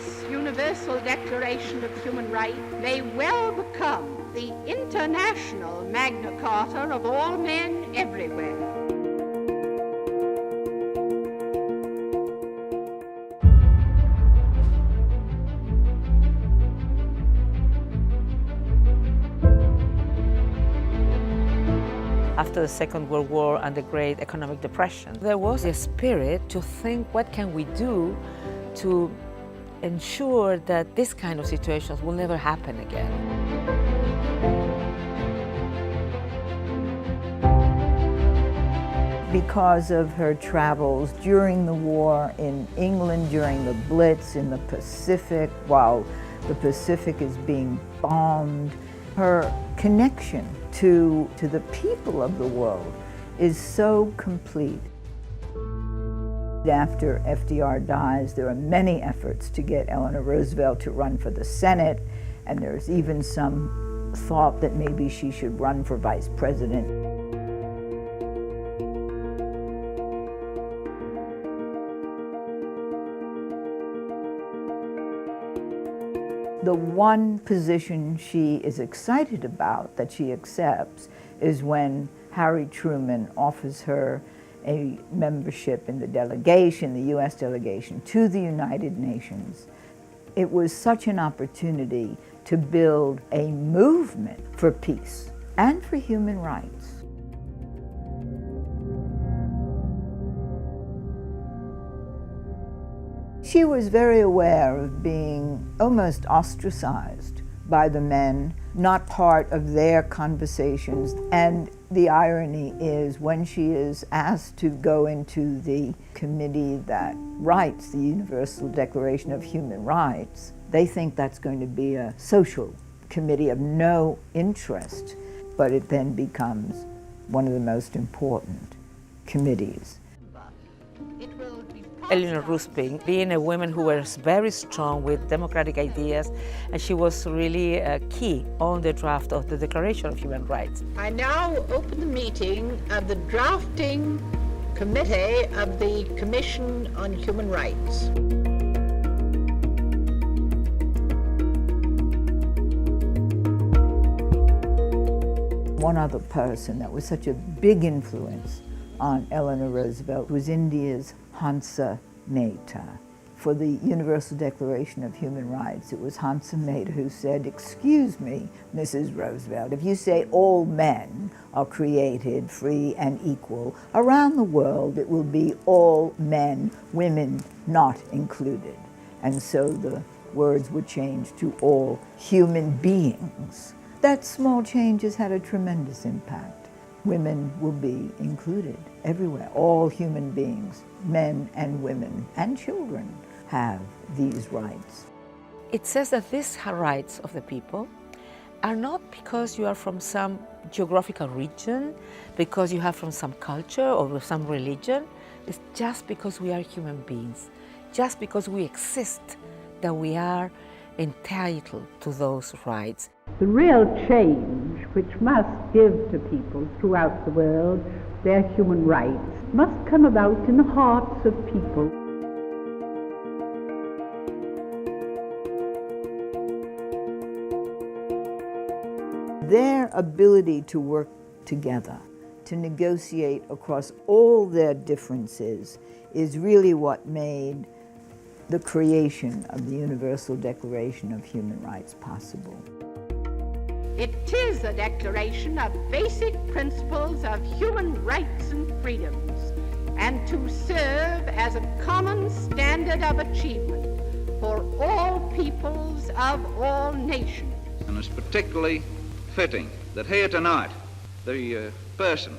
This Universal Declaration of Human Rights may well become the international Magna Carta of all men everywhere. After the Second World War and the Great Economic Depression, there was a spirit to think, what can we do to ensure that this kind of situations will never happen again? Because of her travels during the war in England, during the Blitz in the Pacific, while the Pacific is being bombed, her connection to the people of the world is so complete. After FDR dies, there are many efforts to get Eleanor Roosevelt to run for the Senate, and there's even some thought that maybe she should run for vice president. The one position she is excited about, that she accepts, is when Harry Truman offers her a membership in the delegation, the U.S. delegation, to the United Nations. It was such an opportunity to build a movement for peace and for human rights. She was very aware of being almost ostracized by the men, not part of their conversations. And the irony is, when she is asked to go into the committee that writes the Universal Declaration of Human Rights, they think that's going to be a social committee of no interest, but it then becomes one of the most important committees. Eleanor Roosevelt, being a woman who was very strong with democratic ideas, and she was really key on the draft of the Declaration of Human Rights. I now open the meeting of the drafting committee of the Commission on Human Rights. One other person that was such a big influence on Eleanor Roosevelt was India's Hansa Mehta. For the Universal Declaration of Human Rights, it was Hansa Mehta who said, "Excuse me, Mrs. Roosevelt, if you say all men are created free and equal, around the world it will be all men, women not included." And so the words were changed to all human beings. That small change has had a tremendous impact. Women will be included everywhere. All human beings, men and women and children, have these rights. It says that these rights of the people are not because you are from some geographical region, because you have from some culture or some religion. It's just because we are human beings, just because we exist, that we are entitled to those rights. The real change which must give to people throughout the world their human rights must come about in the hearts of people. Their ability to work together, to negotiate across all their differences, is really what made the creation of the Universal Declaration of Human Rights possible. It is a declaration of basic principles of human rights and freedoms, and to serve as a common standard of achievement for all peoples of all nations. And it's particularly fitting that here tonight, the person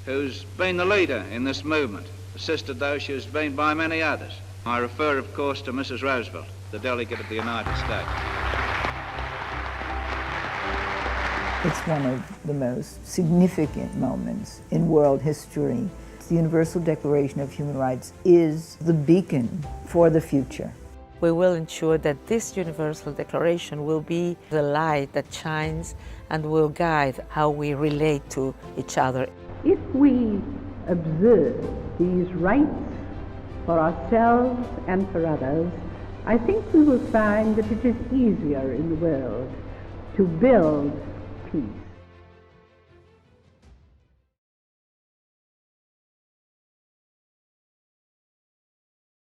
who's been the leader in this movement, assisted though she has been by many others. I refer, of course, to Mrs. Roosevelt, the delegate of the United States. It's one of the most significant moments in world history. The Universal Declaration of Human Rights is the beacon for the future. We will ensure that this Universal Declaration will be the light that shines and will guide how we relate to each other. If we observe these rights for ourselves and for others, I think we will find that it is easier in the world to build peace